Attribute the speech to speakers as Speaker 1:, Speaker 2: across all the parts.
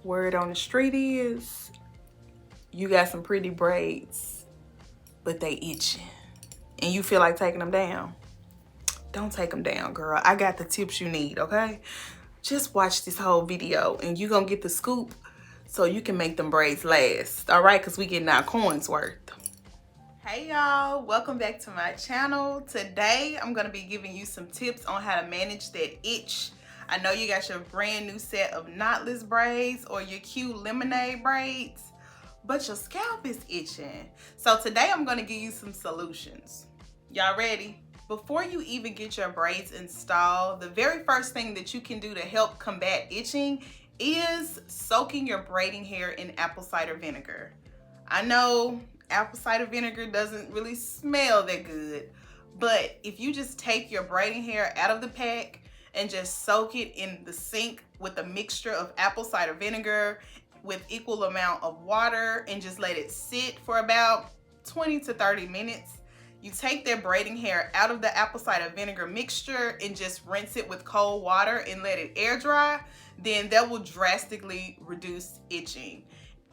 Speaker 1: Word on the street is you got some pretty braids, but they itching. And you feel like taking them down. Don't take them down, girl. I got the tips you need, okay? Just watch this whole video and you're gonna get the scoop so you can make them braids last, all right? Because we getting our coins worth. Hey y'all, welcome back to my channel. Today I'm gonna be giving you some tips on how to manage that itch. I know you got your brand new set of knotless braids or your cute lemonade braids, but your scalp is itching. So today I'm gonna give you some solutions. Y'all ready? Before you even get your braids installed, the very first thing that you can do to help combat itching is soaking your braiding hair in apple cider vinegar. I know apple cider vinegar doesn't really smell that good, but if you just take your braiding hair out of the pack and just soak it in the sink with a mixture of apple cider vinegar with equal amount of water and just let it sit for about 20 to 30 minutes, you take that braiding hair out of the apple cider vinegar mixture and just rinse it with cold water and let it air dry, then that will drastically reduce itching.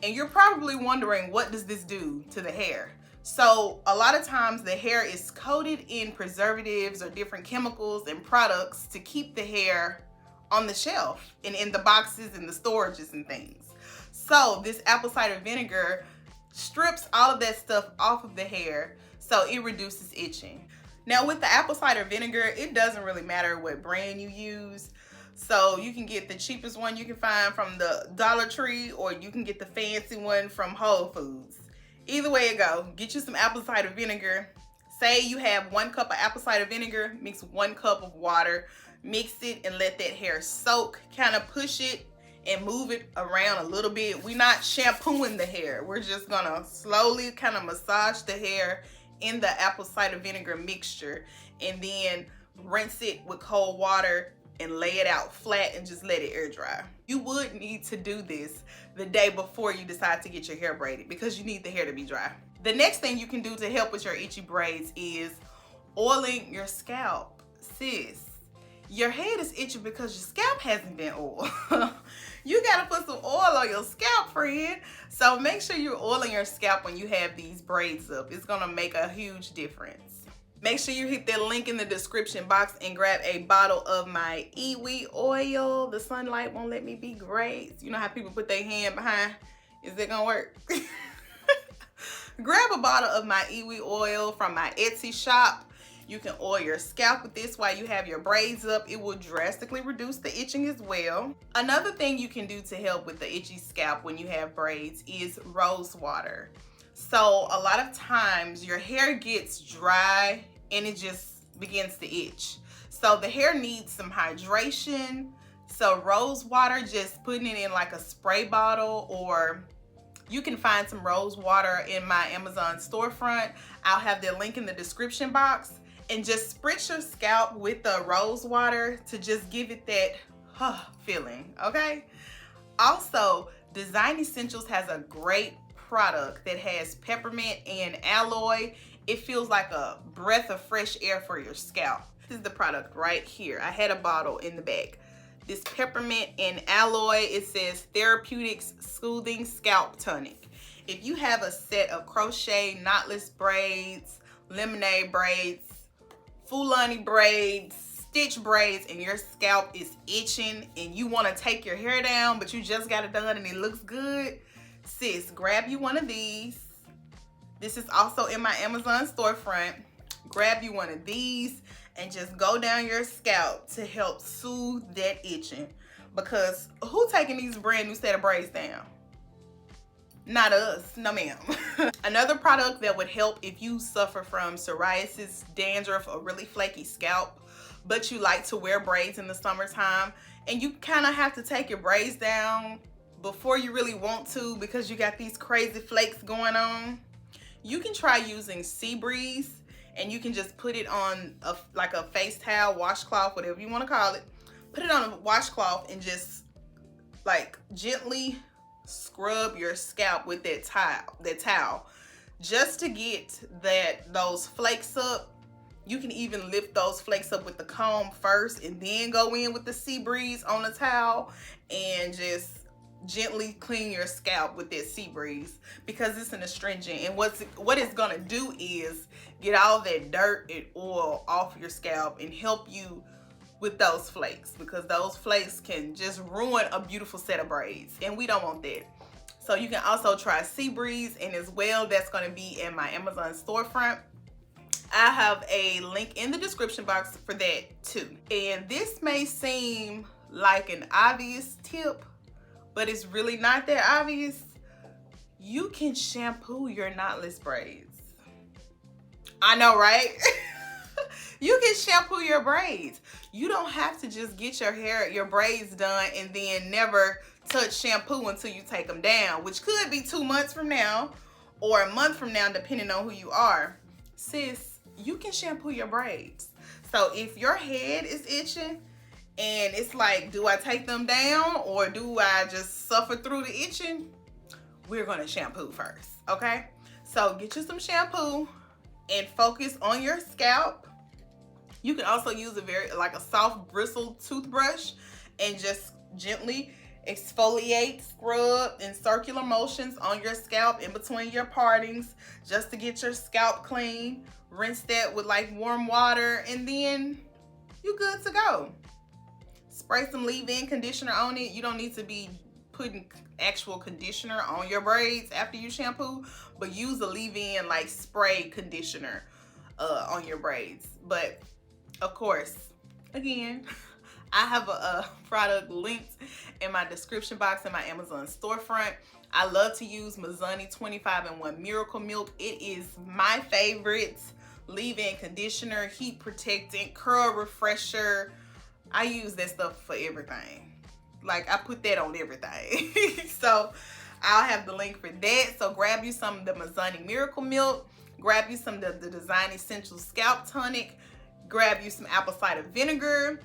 Speaker 1: And you're probably wondering, what does this do to the hair? So a lot of times the hair is coated in preservatives or different chemicals and products to keep the hair on the shelf and in the boxes and the storages and things. So this apple cider vinegar strips all of that stuff off of the hair, so it reduces itching. Now with the apple cider vinegar, it doesn't really matter what brand you use. So you can get the cheapest one you can find from the Dollar Tree, or you can get the fancy one from Whole Foods. Either way it go, get you some apple cider vinegar. Say you have 1 cup of apple cider vinegar, mix 1 cup of water, mix it and let that hair soak. Kind of push it and move it around a little bit. We're not shampooing the hair. We're just gonna slowly kind of massage the hair in the apple cider vinegar mixture and then rinse it with cold water and lay it out flat and just let it air dry. You would need to do this the day before you decide to get your hair braided because you need the hair to be dry. The next thing you can do to help with your itchy braids is oiling your scalp. Sis, your head is itchy because your scalp hasn't been oiled. You gotta put some oil on your scalp, friend. So make sure you're oiling your scalp when you have these braids up. It's gonna make a huge difference. Make sure you hit that link in the description box and grab a bottle of my ITCHY oil. The sunlight won't let me be great. You know how people put their hand behind? Is it gonna work? Grab a bottle of my ITCHY oil from my Etsy shop. You can oil your scalp with this while you have your braids up. It will drastically reduce the itching as well. Another thing you can do to help with the itchy scalp when you have braids is rose water. So a lot of times your hair gets dry and it just begins to itch. So the hair needs some hydration. So rose water, just putting it in like a spray bottle, or you can find some rose water in my Amazon storefront. I'll have the link in the description box. And just spritz your scalp with the rose water to just give it that feeling, okay? Also, Design Essentials has a great product that has peppermint and aloe. It feels like a breath of fresh air for your scalp. This is the product right here. I had a bottle in the bag. This peppermint and aloe, it says Therapeutics Soothing Scalp Tonic. If you have a set of crochet knotless braids, lemonade braids, Fulani braids, stitch braids, and your scalp is itching and you want to take your hair down but you just got it done and it looks good, sis, grab you one of these. This is also in my Amazon storefront. Grab you one of these and just go down your scalp to help soothe that itching, because who taking these brand new set of braids down? Not us, no ma'am. Another product that would help if you suffer from psoriasis, dandruff, or really flaky scalp, but you like to wear braids in the summertime and you kind of have to take your braids down before you really want to because you got these crazy flakes going on. You can try using Sea Breeze, and you can just put it on like a face towel, washcloth, whatever you want to call it. Put it on a washcloth and just like gently scrub your scalp with that towel just to get those flakes up. You can even lift those flakes up with the comb first and then go in with the Sea Breeze on the towel and just gently clean your scalp with that Sea Breeze because it's an astringent, and what it's gonna do is get all that dirt and oil off your scalp and help you with those flakes, because those flakes can just ruin a beautiful set of braids, and we don't want that. So you can also try Sea Breeze, and as well, that's going to be in my Amazon storefront. I have a link in the description box for that too. And this may seem like an obvious tip, but it's really not that obvious. You can shampoo your knotless braids. I know, right? You can shampoo your braids. You don't have to just get your braids done and then never touch shampoo until you take them down, which could be 2 months from now or a month from now, depending on who you are. Sis, you can shampoo your braids. So if your head is itching and it's like, do I take them down or do I just suffer through the itching? We're gonna shampoo first, okay? So get you some shampoo and focus on your scalp. You can also use a soft bristled toothbrush and just gently exfoliate, scrub in circular motions on your scalp in between your partings, just to get your scalp clean. Rinse that with like warm water, and then you good to go. Spray some leave-in conditioner on it. You don't need to be putting actual conditioner on your braids after you shampoo, but use a leave-in like spray conditioner on your braids. But of course, again, I have a product linked in my description box in my Amazon storefront. I love to use Mizani 25-in-1 Miracle Milk. It is my favorite leave-in conditioner, heat protectant, curl refresher. I use that stuff for everything. Like, I put that on everything. So I'll have the link for that. So grab you some of the Mizani Miracle Milk, grab you some of the Design Essentials Scalp Tonic, grab you some apple cider vinegar,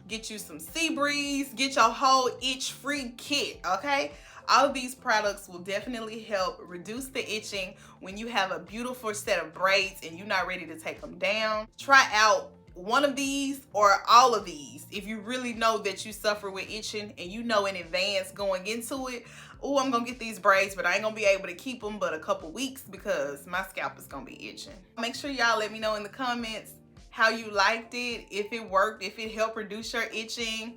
Speaker 1: get you some Sea Breeze, get your whole itch-free kit, okay? All of these products will definitely help reduce the itching when you have a beautiful set of braids and you're not ready to take them down. Try out one of these or all of these if you really know that you suffer with itching and you know in advance going into it, oh, I'm gonna get these braids, but I ain't gonna be able to keep them but a couple weeks because my scalp is gonna be itching. Make sure y'all let me know in the comments how you liked it, if it worked, if it helped reduce your itching.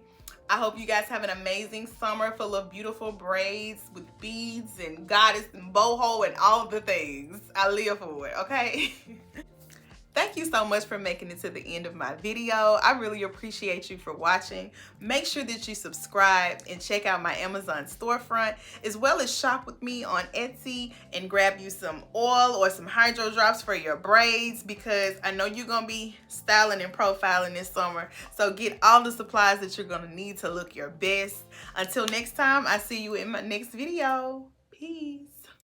Speaker 1: I hope you guys have an amazing summer full of beautiful braids with beads and goddess and boho and all of the things. I live for it, okay? Thank you so much for making it to the end of my video. I really appreciate you for watching. Make sure that you subscribe and check out my Amazon storefront, as well as shop with me on Etsy and grab you some oil or some hydro drops for your braids, because I know you're gonna be styling and profiling this summer. So get all the supplies that you're gonna need to look your best. Until next time, I see you in my next video. Peace.